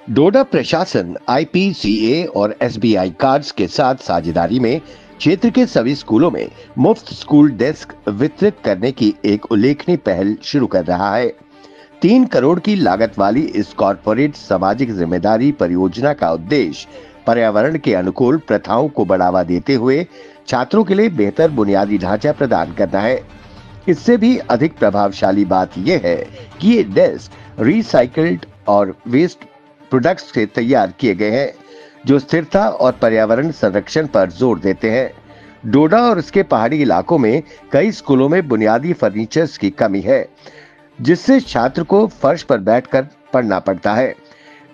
डोडा प्रशासन आईपीसीए और SBI cards के साथ साझेदारी में क्षेत्र के सभी स्कूलों में मुफ्त स्कूल डेस्क वितरित करने की एक उल्लेखनीय पहल शुरू कर रहा है। 3 करोड़ की लागत वाली इस कॉर्पोरेट सामाजिक जिम्मेदारी परियोजना का उद्देश्य पर्यावरण के अनुकूल प्रथाओं को बढ़ावा देते हुए छात्रों के लिए बेहतर बुनियादी ढांचा प्रदान करना है। इससे भी अधिक प्रभावशाली बात यह है कि ये डेस्क रिसाइकल्ड और वेस्ट प्रोडक्ट्स से तैयार किए गए हैं, जो स्थिरता और पर्यावरण संरक्षण पर जोर देते हैं। डोडा और इसके पहाड़ी इलाकों में कई स्कूलों में बुनियादी फर्नीचर्स की कमी है, जिससे छात्र को फर्श पर बैठकर पढ़ना पड़ता है।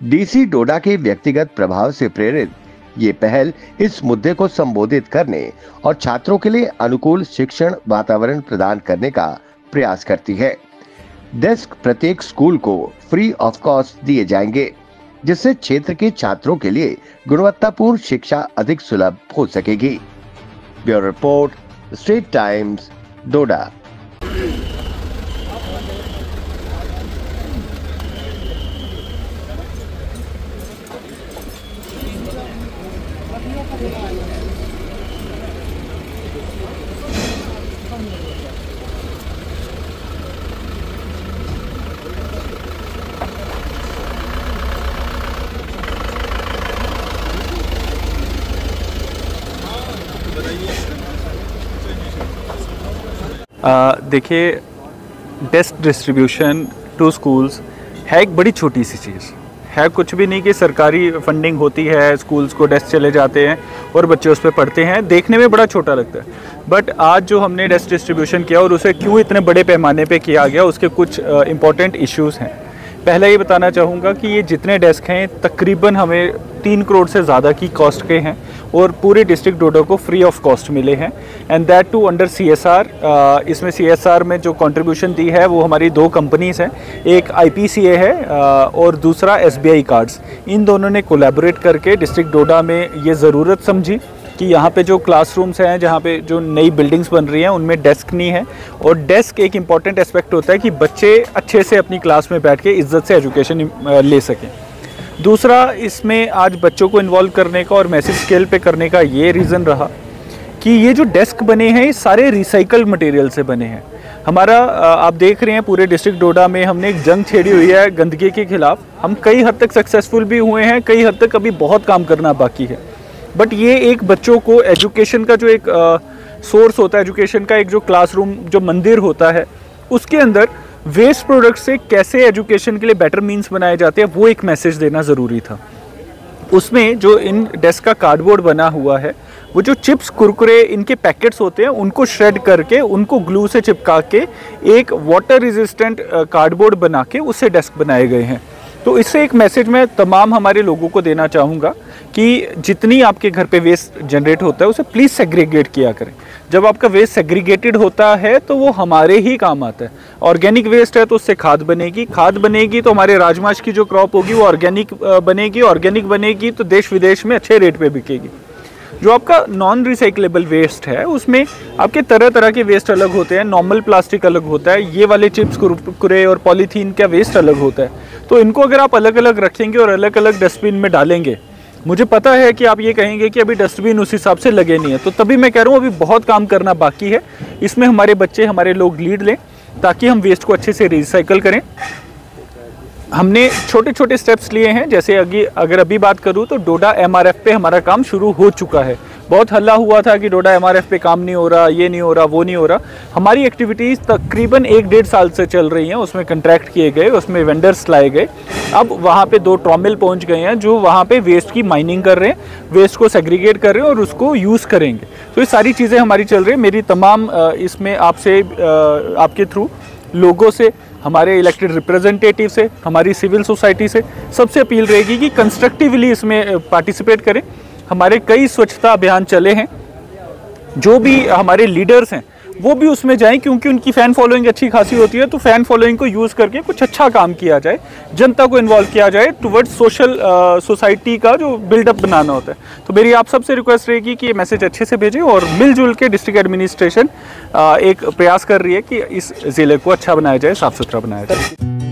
डीसी डोडा के व्यक्तिगत प्रभाव से प्रेरित ये पहल इस मुद्दे को संबोधित करने और छात्रों के लिए अनुकूल शिक्षण वातावरण प्रदान करने का प्रयास करती है। डेस्क प्रत्येक स्कूल को फ्री ऑफ कॉस्ट दिए जाएंगे, जिससे क्षेत्र के छात्रों के लिए गुणवत्तापूर्ण शिक्षा अधिक सुलभ हो सकेगी। ब्यूरो रिपोर्ट, स्ट्रेट टाइम्स, डोडा। देखिए, डेस्क डिस्ट्रीब्यूशन टू स्कूल्स है एक बड़ी छोटी सी चीज़ है। कुछ भी नहीं कि सरकारी फंडिंग होती है, स्कूल्स को डेस्क चले जाते हैं और बच्चे उस पर पढ़ते हैं। देखने में बड़ा छोटा लगता है, बट आज जो हमने डेस्क डिस्ट्रीब्यूशन किया और उसे क्यों इतने बड़े पैमाने पे किया गया, उसके कुछ इम्पॉर्टेंट इश्यूज़ हैं। पहले ये बताना चाहूँगा कि ये जितने डेस्क हैं तकरीबन हमें 3 करोड़ से ज़्यादा की कॉस्ट के हैं और पूरे डिस्ट्रिक्ट डोडा को फ्री ऑफ कॉस्ट मिले हैं, and that too under CSR. इसमें सीएसआर में जो कंट्रीब्यूशन दी है वो हमारी 2 कंपनीज़ हैं, एक आईपीसीए है और दूसरा एसबीआई कार्ड्स। इन दोनों ने कोलैबोरेट करके डिस्ट्रिक्ट डोडा में ये ज़रूरत समझी कि यहाँ पे जो क्लासरूम्स हैं, जहाँ पे जो नई बिल्डिंग्स बन रही हैं, उनमें डेस्क नहीं है। और डेस्क एक इम्पॉर्टेंट एस्पेक्ट होता है कि बच्चे अच्छे से अपनी क्लास में बैठ के इज्जत से एजुकेशन ले सकें। दूसरा, इसमें आज बच्चों को इन्वॉल्व करने का और मैसिव स्केल पे करने का ये रीज़न रहा कि ये जो डेस्क बने हैं ये सारे रिसाइकल्ड मटेरियल से बने हैं। हमारा आप देख रहे हैं पूरे डिस्ट्रिक्ट डोडा में हमने एक जंग छेड़ी हुई है गंदगी के खिलाफ। हम कई हद तक सक्सेसफुल भी हुए हैं, कई हद तक अभी बहुत काम करना बाकी है। बट ये एक बच्चों को एजुकेशन का जो एक सोर्स होता है, एजुकेशन का एक जो क्लासरूम जो मंदिर होता है, उसके अंदर वेस्ट प्रोडक्ट से कैसे एजुकेशन के लिए बेटर मीन्स बनाए जाते हैं, वो एक मैसेज देना ज़रूरी था। उसमें जो इन डेस्क का कार्डबोर्ड बना हुआ है, वो जो चिप्स कुरकुरे इनके पैकेट्स होते हैं उनको श्रेड करके उनको ग्लू से चिपका के एक वाटर रेजिस्टेंट कार्डबोर्ड बना के उससे डेस्क बनाए गए हैं। तो इससे एक मैसेज मैं तमाम हमारे लोगों को देना चाहूँगा कि जितनी आपके घर पे वेस्ट जनरेट होता है उसे प्लीज़ सेग्रीगेट किया करें। जब आपका वेस्ट सेग्रीगेटेड होता है तो वो हमारे ही काम आता है। ऑर्गेनिक वेस्ट है तो उससे खाद बनेगी, खाद बनेगी तो हमारे राजमाश की जो क्रॉप होगी वो ऑर्गेनिक बनेगी, ऑर्गेनिक बनेगी तो देश विदेश में अच्छे रेट पे बिकेगी। जो आपका नॉन रिसाइकलेबल वेस्ट है उसमें आपके तरह तरह के वेस्ट अलग होते हैं। नॉर्मल प्लास्टिक अलग होता है, ये वाले चिप्स कुरकुरे और पॉलीथीन का वेस्ट अलग होता है। तो इनको अगर आप अलग अलग रखेंगे और अलग अलग डस्टबिन में डालेंगे, मुझे पता है कि आप ये कहेंगे कि अभी डस्टबिन उस हिसाब से लगे नहीं है, तो तभी मैं कह रहा हूँ अभी बहुत काम करना बाकी है। इसमें हमारे बच्चे, हमारे लोग लीड लें ताकि हम वेस्ट को अच्छे से रिसाइकल करें। हमने छोटे छोटे स्टेप्स लिए हैं, जैसे अगर अभी बात करूं तो डोडा एमआरएफ पे हमारा काम शुरू हो चुका है। बहुत हल्ला हुआ था कि डोडा एमआरएफ पे काम नहीं हो रहा, ये नहीं हो रहा, वो नहीं हो रहा। हमारी एक्टिविटीज़ तकरीबन 1-1.5 साल से चल रही हैं। उसमें कंट्रैक्ट किए गए, उसमें वेंडर्स लाए गए। अब वहाँ पे 2 ट्रॉमिल पहुँच गए हैं जो वहाँ पे वेस्ट की माइनिंग कर रहे हैं, वेस्ट को सेग्रीगेट कर रहे हैं और उसको यूज़ करेंगे। तो ये सारी चीज़ें हमारी चल रही है। मेरी तमाम इसमें आपसे, आपके थ्रू लोगों से, हमारे इलेक्टेड रिप्रेजेंटेटिव से, हमारी सिविल सोसाइटी से सबसे अपील रहेगी कि कंस्ट्रक्टिवली इसमें पार्टिसिपेट करें। हमारे कई स्वच्छता अभियान चले हैं, जो भी हमारे लीडर्स हैं वो भी उसमें जाएं, क्योंकि उनकी फ़ैन फॉलोइंग अच्छी खासी होती है। तो फ़ैन फॉलोइंग को यूज़ करके कुछ अच्छा काम किया जाए, जनता को इन्वॉल्व किया जाए टुवर्ड्स सोशल सोसाइटी का जो बिल्डअप बनाना होता है। तो मेरी आप सबसे रिक्वेस्ट रहेगी कि ये मैसेज अच्छे से भेजें और मिलजुल के डिस्ट्रिक्ट एडमिनिस्ट्रेशन एक प्रयास कर रही है कि इस ज़िले को अच्छा बनाया जाए, साफ़ सुथरा बनाया जाए।